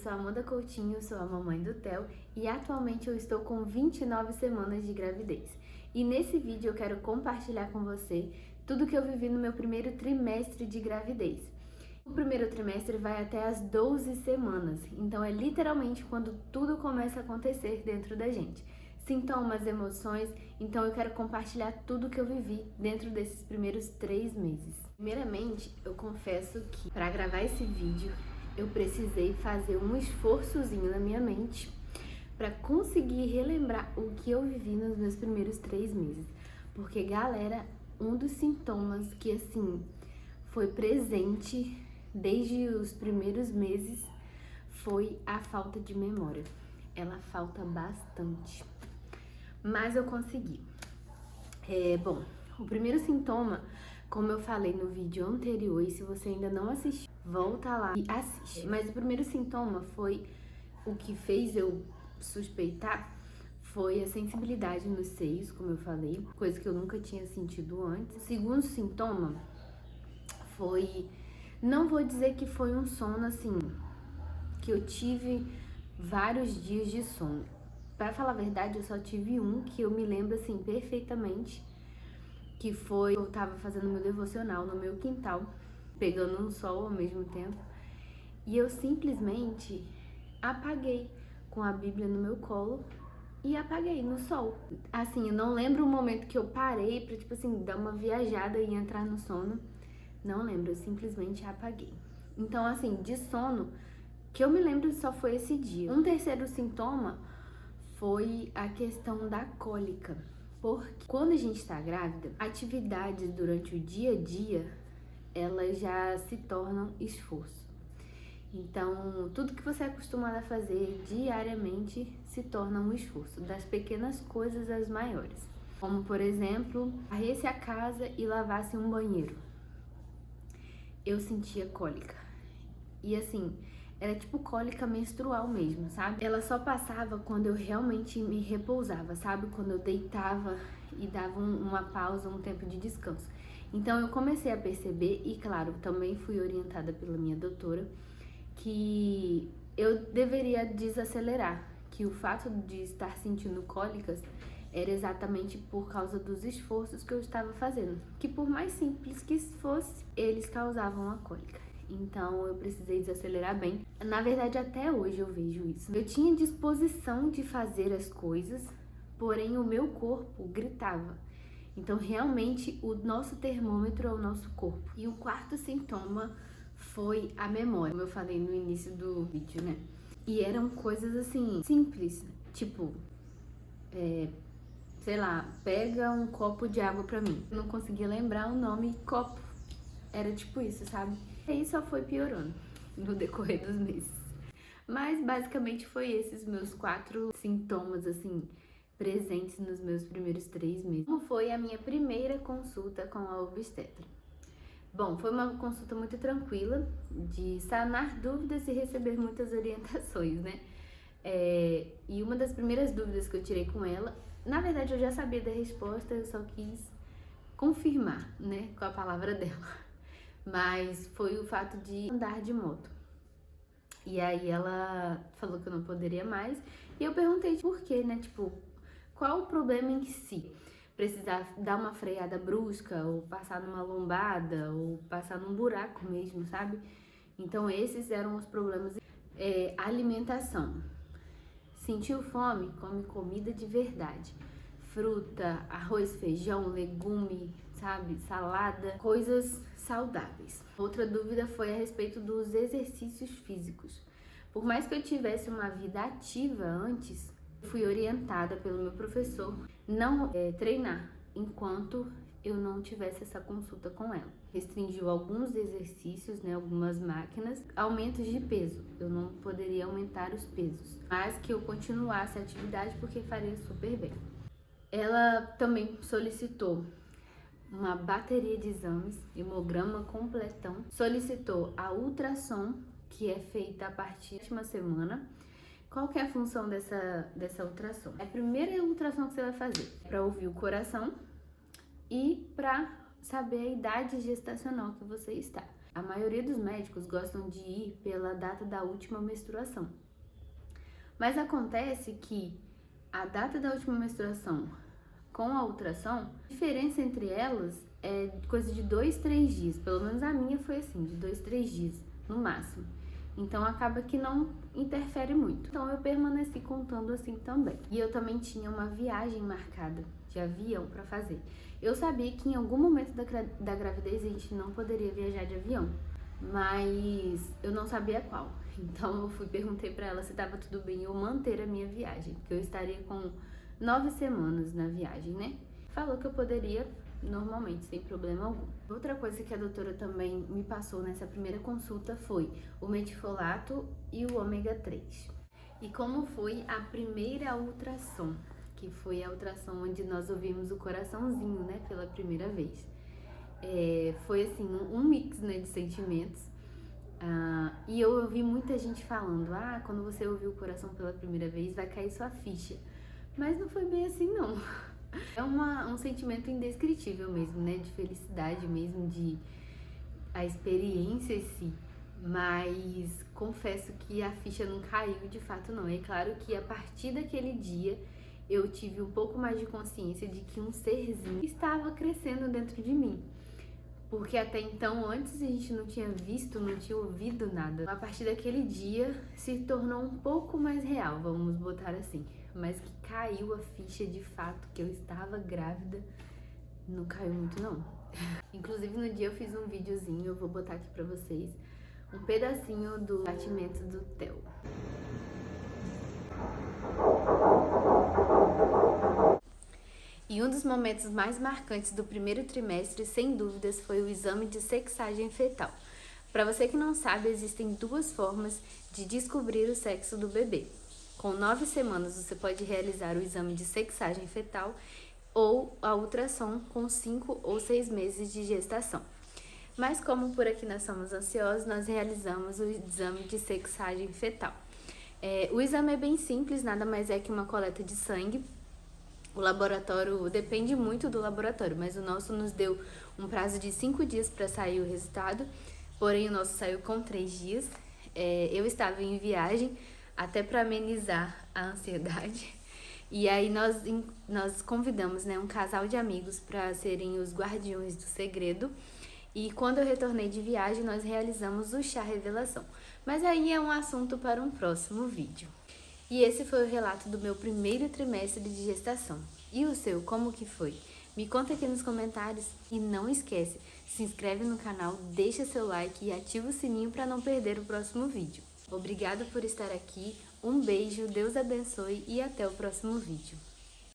sou a Amanda Coutinho, sou a mamãe do Theo e atualmente eu estou com 29 semanas de gravidez. E nesse vídeo eu quero compartilhar com você tudo que eu vivi no meu primeiro trimestre de gravidez. O primeiro trimestre vai até as 12 semanas, então é literalmente quando tudo começa a acontecer dentro da gente. Sintomas, emoções, então eu quero compartilhar tudo que eu vivi dentro desses primeiros 3 meses. Primeiramente, eu confesso que para gravar esse vídeo eu precisei fazer um esforçozinho na minha mente para conseguir relembrar o que eu vivi nos meus primeiros 3 meses. Porque, galera, um dos sintomas que, assim, foi presente desde os primeiros meses foi a falta de memória. Ela falta bastante. Mas eu consegui. Bom, o primeiro sintoma, como eu falei no vídeo anterior, e se você ainda não assistiu, volta lá e assiste. Mas o primeiro sintoma foi o que fez eu suspeitar, foi a sensibilidade nos seios, como eu falei, coisa que eu nunca tinha sentido antes. O segundo sintoma foi, não vou dizer que foi um sono assim, que eu tive vários dias de sono. Pra falar a verdade, eu só tive um que eu me lembro assim perfeitamente, que foi, eu tava fazendo meu devocional no meu quintal, pegando um sol ao mesmo tempo, e eu simplesmente apaguei com a Bíblia no meu colo e apaguei no sol. Assim, eu não lembro o momento que eu parei pra, tipo assim, dar uma viajada e entrar no sono. Não lembro, eu simplesmente apaguei. Então, assim, de sono, que eu me lembro só foi esse dia. Um terceiro sintoma foi a questão da cólica. Porque quando a gente tá grávida, atividades durante o dia a dia, elas já se tornam esforço. Então, tudo que você é acostumado a fazer diariamente se torna um esforço, das pequenas coisas às maiores. Como, por exemplo, varresse a casa e lavasse um banheiro. Eu sentia cólica. E assim, era tipo cólica menstrual mesmo, sabe? Ela só passava quando eu realmente me repousava, sabe? Quando eu deitava e dava uma pausa, um tempo de descanso. Então eu comecei a perceber, e claro, também fui orientada pela minha doutora, que eu deveria desacelerar, que o fato de estar sentindo cólicas era exatamente por causa dos esforços que eu estava fazendo, que por mais simples que fosse, eles causavam a cólica. Então eu precisei desacelerar bem. Na verdade, até hoje eu vejo isso. Eu tinha disposição de fazer as coisas, porém o meu corpo gritava. Então realmente o nosso termômetro é o nosso corpo. E o quarto sintoma foi a memória, como eu falei no início do vídeo, né? E eram coisas assim, simples, tipo, sei lá, pega um copo de água pra mim. Eu não conseguia lembrar o nome copo. Era tipo isso, sabe? E aí só foi piorando no decorrer dos meses. Mas basicamente foi esses meus 4 sintomas, assim, presentes nos meus primeiros 3 meses. Como foi a minha primeira consulta com a obstetra? Bom, foi uma consulta muito tranquila, de sanar dúvidas e receber muitas orientações, né? E uma das primeiras dúvidas que eu tirei com ela, na verdade eu já sabia da resposta, eu só quis confirmar, né, com a palavra dela. Mas foi o fato de andar de moto. E aí ela falou que eu não poderia mais, e eu perguntei por quê, né, tipo, qual o problema em si? Precisar dar uma freada brusca, ou passar numa lombada, ou passar num buraco mesmo, sabe? Então esses eram os problemas. Alimentação. Sentiu fome? Come comida de verdade. Fruta, arroz, feijão, legume, sabe? Salada, coisas saudáveis. Outra dúvida foi a respeito dos exercícios físicos. Por mais que eu tivesse uma vida ativa antes, fui orientada pelo meu professor não treinar enquanto eu não tivesse essa consulta com ela. Restringiu alguns exercícios, né, algumas máquinas, aumentos de peso. Eu não poderia aumentar os pesos, mas que eu continuasse a atividade porque faria super bem. Ela também solicitou uma bateria de exames, hemograma completão, solicitou a ultrassom, que é feita a partir de uma semana. Qual que é a função dessa ultrassom? É a primeira ultrassom que você vai fazer para ouvir o coração e para saber a idade gestacional que você está. A maioria dos médicos gostam de ir pela data da última menstruação. Mas acontece que a data da última menstruação com a ultrassom, a diferença entre elas é coisa de 2, 3 dias. Pelo menos a minha foi assim, de 2, 3 dias, no máximo. Então acaba que não interfere muito. Então eu permaneci contando assim também. E eu também tinha uma viagem marcada de avião para fazer. Eu sabia que em algum momento da gravidez a gente não poderia viajar de avião, mas eu não sabia qual. Então eu perguntei para ela se estava tudo bem eu manter a minha viagem, porque eu estaria com 9 semanas na viagem, né? Falou que eu poderia normalmente, sem problema algum. Outra coisa que a doutora também me passou nessa primeira consulta foi o metifolato e o ômega 3. E como foi a primeira ultrassom, que foi a ultrassom onde nós ouvimos o coraçãozinho, né, pela primeira vez. Foi assim, um mix, né, de sentimentos. E eu ouvi muita gente falando, quando você ouviu o coração pela primeira vez, vai cair sua ficha. Mas não foi bem assim, não. É um sentimento indescritível mesmo, né? De felicidade mesmo, de a experiência em si. Mas confesso que a ficha não caiu de fato, não. É claro que a partir daquele dia eu tive um pouco mais de consciência de que um serzinho estava crescendo dentro de mim. Porque até então, antes a gente não tinha visto, não tinha ouvido nada. A partir daquele dia se tornou um pouco mais real, vamos botar assim. Mas que caiu a ficha de fato que eu estava grávida, não caiu muito não. Inclusive no dia eu fiz um videozinho, eu vou botar aqui pra vocês, um pedacinho do batimento do Theo. E um dos momentos mais marcantes do primeiro trimestre, sem dúvidas, foi o exame de sexagem fetal. Para você que não sabe, existem 2 formas de descobrir o sexo do bebê. Com 9 semanas você pode realizar o exame de sexagem fetal ou a ultrassom com 5 ou 6 meses de gestação. Mas como por aqui nós somos ansiosos, nós realizamos o exame de sexagem fetal. O exame é bem simples, nada mais é que uma coleta de sangue. O laboratório depende muito do laboratório, mas o nosso nos deu um prazo de 5 dias para sair o resultado, porém o nosso saiu com 3 dias. Eu estava em viagem, até para amenizar a ansiedade, e aí nós convidamos, né, um casal de amigos para serem os guardiões do segredo, e quando eu retornei de viagem nós realizamos o chá revelação, mas aí é um assunto para um próximo vídeo. E esse foi o relato do meu primeiro trimestre de gestação. E o seu, como que foi? Me conta aqui nos comentários e não esquece, se inscreve no canal, deixa seu like e ativa o sininho para não perder o próximo vídeo. Obrigada por estar aqui, um beijo, Deus abençoe e até o próximo vídeo.